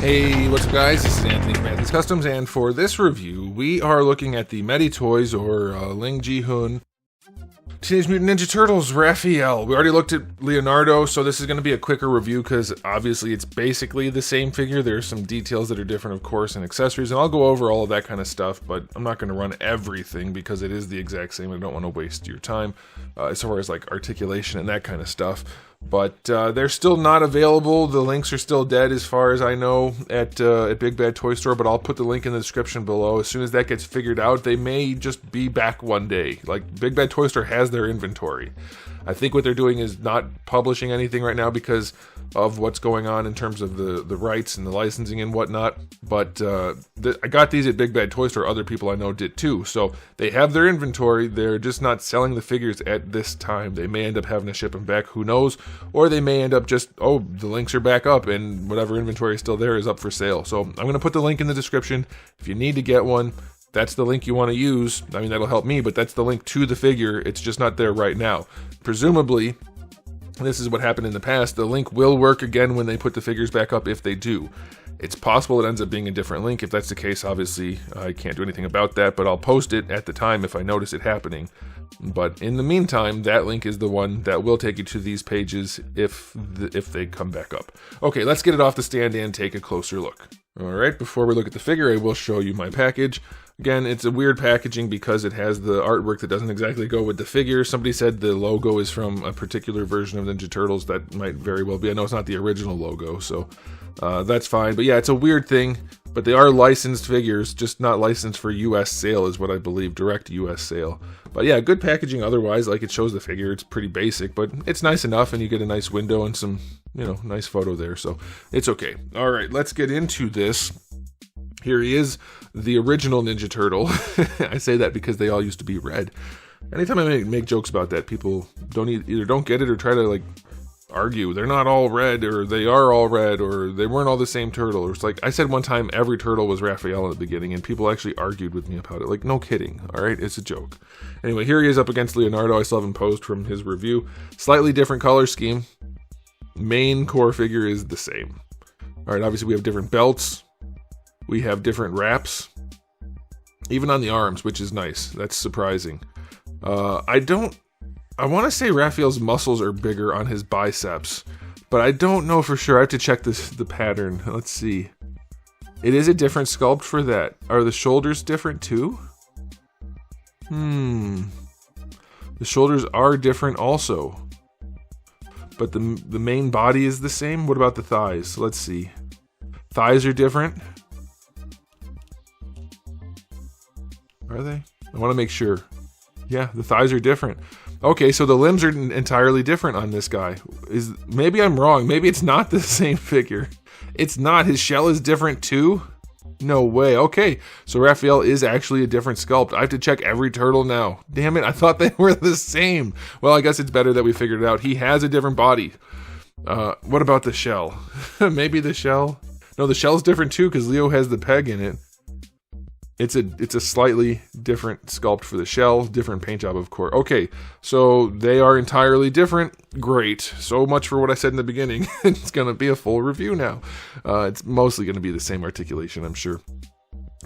Hey, what's up guys? This is Anthony from Anthony's Customs, and for this review, we are looking at the Mety Toyz, or LingJiHun Teenage Mutant Ninja Turtles RAPHAEL. We already looked at Leonardo, so this is going to be a quicker review because obviously it's basically the same figure. There's some details that are different, of course, and accessories, and I'll go over all of that kind of stuff, but I'm not going to run everything because it is the exact same. I don't want to waste your time as far as like articulation and that kind of stuff. But they're still not available. The links are still dead as far as I know at Big Bad Toy Store, but I'll put the link in the description below. As soon as that gets figured out, they may just be back one day. Like, Big Bad Toy Store has their inventory. I think what they're doing is not publishing anything right now because of what's going on in terms of the rights and the licensing and whatnot. But I got these at Big Bad Toy Store. Other people I know did too. So they have their inventory. They're just not selling the figures at this time. They may end up having to ship them back. Who knows? Or they may end up just, oh, the links are back up and whatever inventory is still there is up for sale. So I'm going to put the link in the description. If you need to get one, that's the link you want to use. I mean, that'll help me, but that's the link to the figure. It's just not there right now. Presumably, this is what happened in the past. The link will work again when they put the figures back up if they do. It's possible it ends up being a different link. If that's the case, obviously, I can't do anything about that, but I'll post it at the time if I notice it happening. But in the meantime, that link is the one that will take you to these pages if they come back up. Okay, let's get it off the stand and take a closer look. Alright, before we look at the figure, I will show you my package. Again, it's a weird packaging because it has the artwork that doesn't exactly go with the figure. Somebody said the logo is from a particular version of Ninja Turtles. That might very well be. I know it's not the original logo, so that's fine. But yeah, it's a weird thing. But they are licensed figures, just not licensed for US sale is what I believe, direct US sale. But yeah, good packaging otherwise, like it shows the figure. It's pretty basic, but it's nice enough, and you get a nice window and some, nice photo there, so it's okay. All right, let's get into this. Here he is, the original Ninja Turtle. I say that because they all used to be red. Anytime I make jokes about that, people either don't get it or try to argue. They're not all red, or they are all red, or they weren't all the same turtle. Or it's like, I said one time every turtle was RAPHAEL in the beginning, and people actually argued with me about it. Like, no kidding, alright? It's a joke. Anyway, here he is up against Leonardo. I still haven't posed from his review. Slightly different color scheme. Main core figure is the same. Alright, obviously we have different belts. We have different wraps. Even on the arms, which is nice. That's surprising. I want to say RAPHAEL's muscles are bigger on his biceps, but I don't know for sure. I have to check the pattern. Let's see. It is a different sculpt for that. Are the shoulders different too? The shoulders are different also. But the main body is the same? What about the thighs? Let's see. Thighs are different. Are they? I want to make sure. Yeah, the thighs are different. Okay, so the limbs are entirely different on this guy. Maybe I'm wrong. Maybe it's not the same figure. It's not. His shell is different too? No way. Okay, so RAPHAEL is actually a different sculpt. I have to check every turtle now. Damn it, I thought they were the same. Well, I guess it's better that we figured it out. He has a different body. What about the shell? Maybe the shell? No, the shell's different too because Leo has the peg in it. It's a slightly different sculpt for the shell, different paint job, of course. Okay, so they are entirely different. Great. So much for what I said in the beginning. It's going to be a full review now. It's mostly going to be the same articulation, I'm sure.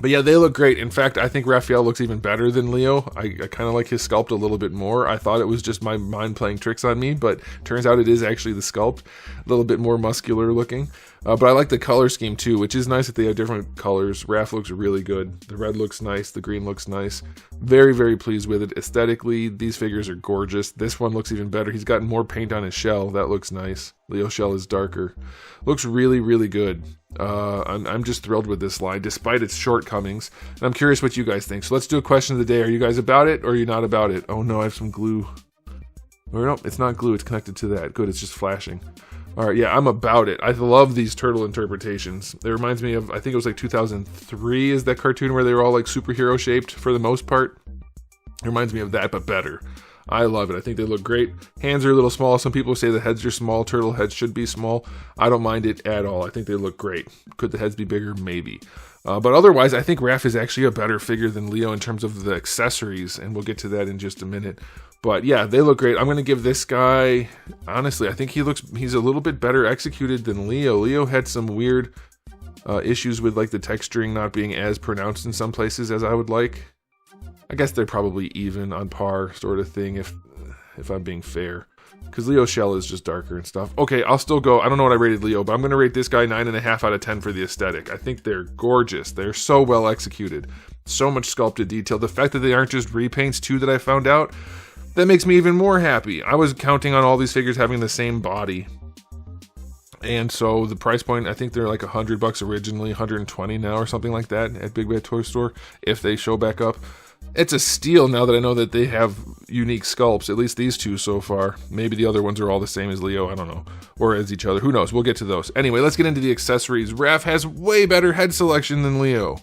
But yeah, they look great. In fact, I think RAPHAEL looks even better than Leo. I kind of like his sculpt a little bit more. I thought it was just my mind playing tricks on me, but turns out it is actually the sculpt. A little bit more muscular looking. But I like the color scheme too, which is nice that they have different colors. Raph looks really good. The red looks nice. The green looks nice. Very, very pleased with it. Aesthetically, these figures are gorgeous. This one looks even better. He's gotten more paint on his shell. That looks nice. Leo's shell is darker. Looks really, really good. I'm just thrilled with this line, despite its shortcomings. And I'm curious what you guys think. So let's do a question of the day. Are you guys about it, or are you not about it? Oh no, I have some glue. Or no, it's not glue. It's connected to that. Good, it's just flashing. Alright, yeah, I'm about it. I love these turtle interpretations. It reminds me of, I think it was like 2003 is that cartoon where they were all like superhero shaped for the most part. It reminds me of that, but better. I love it. I think they look great. Hands are a little small. Some people say the heads are small. Turtle heads should be small. I don't mind it at all. I think they look great. Could the heads be bigger? Maybe. But otherwise, I think Raph is actually a better figure than Leo in terms of the accessories, and we'll get to that in just a minute. But yeah, they look great. I'm going to give this guy, honestly, I think he's a little bit better executed than Leo. Leo had some weird issues with like the texturing not being as pronounced in some places as I would like. I guess they're probably even on par sort of thing if I'm being fair. Because Leo's shell is just darker and stuff. Okay, I'll still go. I don't know what I rated Leo, but I'm going to rate this guy 9.5 out of 10 for the aesthetic. I think they're gorgeous. They're so well executed. So much sculpted detail. The fact that they aren't just repaints too that I found out, that makes me even more happy. I was counting on all these figures having the same body. And so the price point, I think they're like $100 originally, 120 now or something like that at Big Bad Toy Store if they show back up. It's a steal now that I know that they have unique sculpts, at least these two so far. Maybe the other ones are all the same as Leo, I don't know. Or as each other, who knows, we'll get to those. Anyway, let's get into the accessories. Raph has way better head selection than Leo.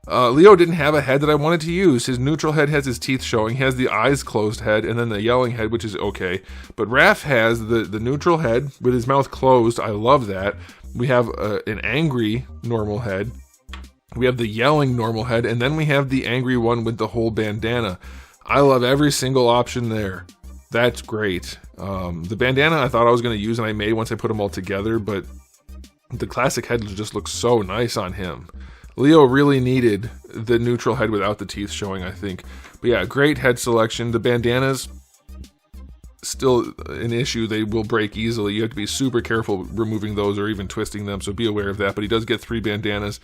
Leo didn't have a head that I wanted to use. His neutral head has his teeth showing. He has the eyes closed head and then the yelling head, which is okay. But Raph has the neutral head with his mouth closed. I love that. We have an angry normal head. We have the yelling normal head, and then we have the angry one with the whole bandana. I love every single option there. That's great. The bandana I thought I was going to use, and I may once I put them all together, but the classic head just looks so nice on him. Leo really needed the neutral head without the teeth showing, I think. But yeah, great head selection. The bandanas, still an issue. They will break easily. You have to be super careful removing those or even twisting them, so be aware of that. But he does get 3 bandanas.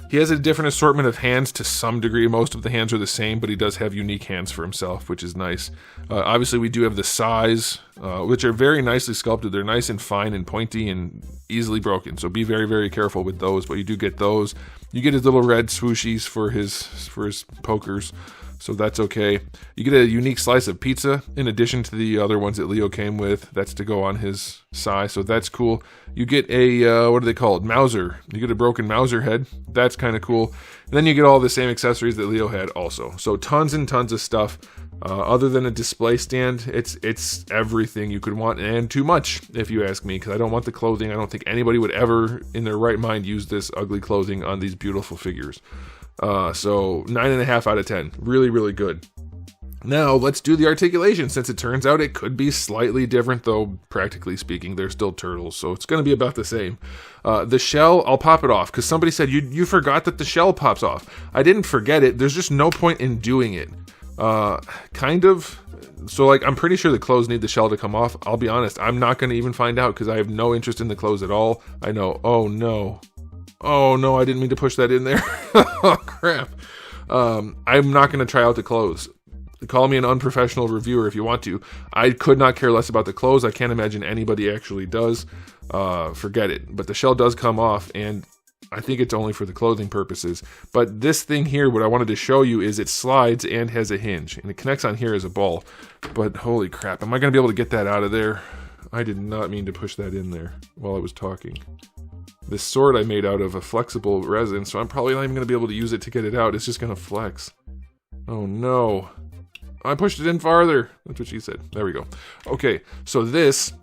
He has a different assortment of hands to some degree. Most of the hands are the same, but he does have unique hands for himself, which is nice. Obviously, we do have the sais, which are very nicely sculpted. They're nice and fine and pointy and easily broken, so be very, very careful with those, but you do get those. You get his little red swooshies for his pokers, so that's okay. You get a unique slice of pizza in addition to the other ones that Leo came with. That's to go on his sai, so that's cool. You get a, what are they called? Mauser. You get a broken Mauser head. That's kind of cool. And then you get all the same accessories that Leo had also. So tons and tons of stuff. Other than a display stand, it's everything you could want and too much, if you ask me, because I don't want the clothing. I don't think anybody would ever, in their right mind, use this ugly clothing on these beautiful figures. So 9.5 out of 10. Really, really good. Now, let's do the articulation, since it turns out it could be slightly different, though practically speaking, they're still turtles, so it's going to be about the same. The shell, I'll pop it off, because somebody said, you forgot that the shell pops off. I didn't forget it, there's just no point in doing it. Kind of. So, like, I'm pretty sure the clothes need the shell to come off. I'll be honest, I'm not going to even find out, because I have no interest in the clothes at all. I know, oh no, I didn't mean to push that in there. Oh, crap. I'm not going to try out the clothes. Call me an unprofessional reviewer if you want to. I could not care less about the clothes. I can't imagine anybody actually does. Forget it. But the shell does come off, and I think it's only for the clothing purposes. But this thing here, what I wanted to show you is it slides and has a hinge. And it connects on here as a ball. But holy crap, am I going to be able to get that out of there? I did not mean to push that in there while I was talking. This sword I made out of a flexible resin, so I'm probably not even going to be able to use it to get it out. It's just going to flex. Oh no. I pushed it in farther. That's what she said. There we go. Okay, so this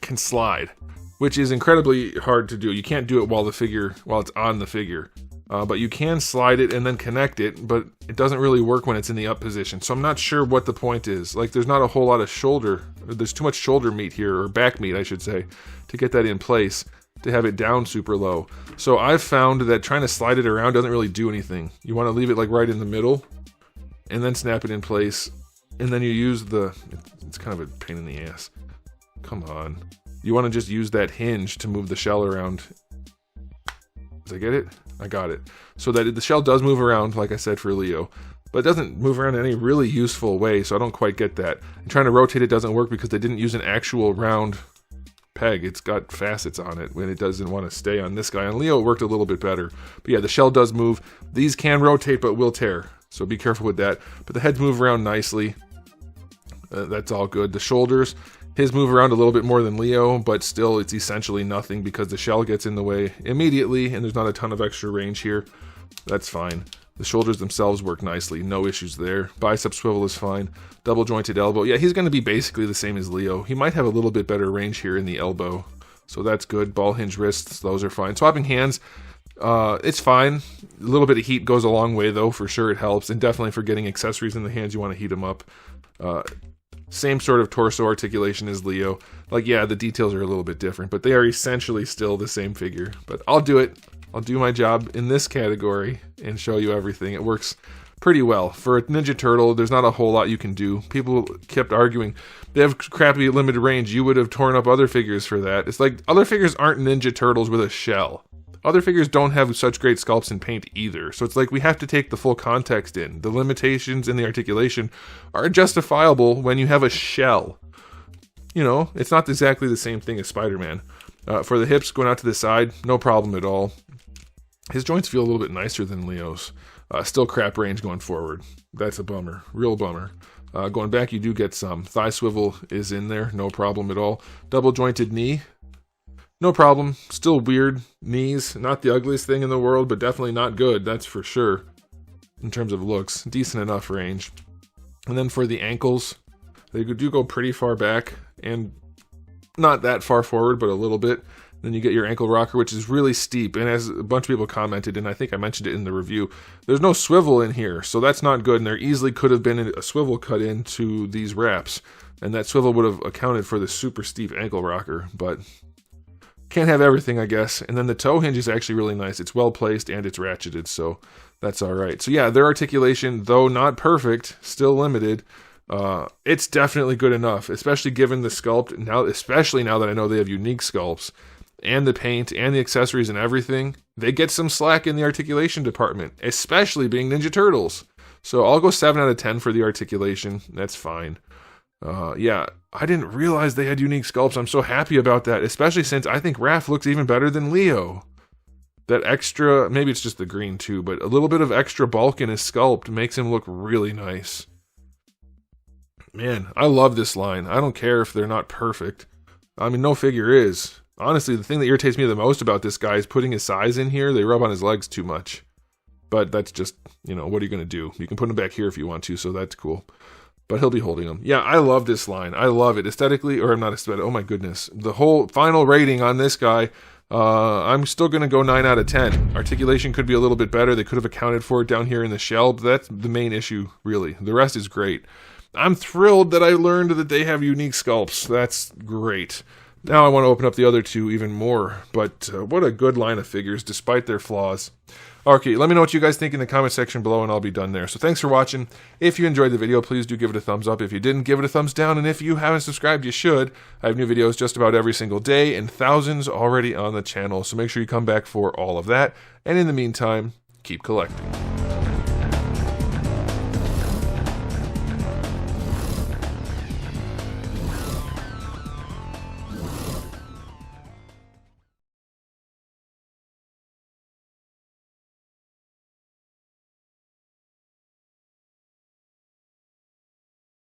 can slide, which is incredibly hard to do. You can't do it while it's on the figure. But you can slide it and then connect it, but it doesn't really work when it's in the up position. So I'm not sure what the point is. Like, there's not a whole lot of shoulder. There's too much shoulder meat here, or back meat, I should say, to get that in place, to have it down super low. So I've found that trying to slide it around doesn't really do anything. You want to leave it like right in the middle, and then snap it in place, and then you use it's kind of a pain in the ass. Come on. You want to just use that hinge to move the shell around. Did I get it? I got it. So that the shell does move around, like I said, for Leo, but it doesn't move around in any really useful way, so I don't quite get that. And trying to rotate it doesn't work because they didn't use an actual round peg. It's got facets on it when it doesn't want to stay on this guy. On Leo, it worked a little bit better. But yeah, the shell does move. These can rotate, but will tear. So be careful with that. But the heads move around nicely. That's all good. The shoulders, his move around a little bit more than Leo, but still it's essentially nothing because the shell gets in the way immediately and there's not a ton of extra range here. That's fine. The shoulders themselves work nicely. No issues there. Bicep swivel is fine. Double jointed elbow. Yeah, he's going to be basically the same as Leo. He might have a little bit better range here in the elbow. So that's good. Ball hinge wrists, those are fine. Swapping hands, it's fine. A little bit of heat goes a long way though, for sure it helps, and definitely for getting accessories in the hands, you want to heat them up. Same sort of torso articulation as Leo. Like, yeah, the details are a little bit different, but they are essentially still the same figure. But I'll do it. I'll do my job in this category and show you everything. It works pretty well. For a Ninja Turtle, there's not a whole lot you can do. People kept arguing, they have crappy limited range. You would have torn up other figures for that. It's like, other figures aren't Ninja Turtles with a shell. Other figures don't have such great sculpts in paint either. So it's like we have to take the full context in. The limitations in the articulation are justifiable when you have a shell. You know, it's not exactly the same thing as Spider-Man. For the hips going out to the side, no problem at all. His joints feel a little bit nicer than Leo's. Still crap range going forward. That's a bummer. Real bummer. Going back, you do get some. Thigh swivel is in there. No problem at all. Double jointed knee. No problem. Still weird knees. Not the ugliest thing in the world, but definitely not good. That's for sure. In terms of looks. Decent enough range. And then for the ankles, they do go pretty far back. And not that far forward, but a little bit. Then you get your ankle rocker, which is really steep. And as a bunch of people commented, and I think I mentioned it in the review, there's no swivel in here. So that's not good. And there easily could have been a swivel cut into these wraps. And that swivel would have accounted for the super steep ankle rocker. But can't have everything, I guess. And then the toe hinge is actually really nice. It's well placed and it's ratcheted. So that's all right. So yeah, their articulation, though not perfect, still limited. It's definitely good enough, especially given the sculpt. Now, especially now that I know they have unique sculpts. And the paint, and the accessories, and everything, they get some slack in the articulation department, especially being Ninja Turtles. So I'll go 7 out of 10 for the articulation. That's fine. Yeah, I didn't realize they had unique sculpts. I'm so happy about that, especially since I think Raph looks even better than Leo. That extra, maybe it's just the green too, but a little bit of extra bulk in his sculpt makes him look really nice. Man, I love this line. I don't care if they're not perfect. I mean, no figure is. Honestly, the thing that irritates me the most about this guy is putting his size in here. They rub on his legs too much. But that's just, you know, what are you going to do? You can put him back here if you want to, so that's cool. But he'll be holding them. Yeah, I love this line. I love it. Aesthetically, or not aesthetic, oh my goodness. The whole final rating on this guy, I'm still going to go 9 out of 10. Articulation could be a little bit better. They could have accounted for it down here in the shell, but that's the main issue, really. The rest is great. I'm thrilled that I learned that they have unique sculpts. That's great. Now I want to open up the other two even more, but what a good line of figures, despite their flaws. Okay, let me know what you guys think in the comment section below, and I'll be done there. So thanks for watching. If you enjoyed the video, please do give it a thumbs up. If you didn't, give it a thumbs down, and if you haven't subscribed, you should. I have new videos just about every single day, and thousands already on the channel, so make sure you come back for all of that. And in the meantime, keep collecting.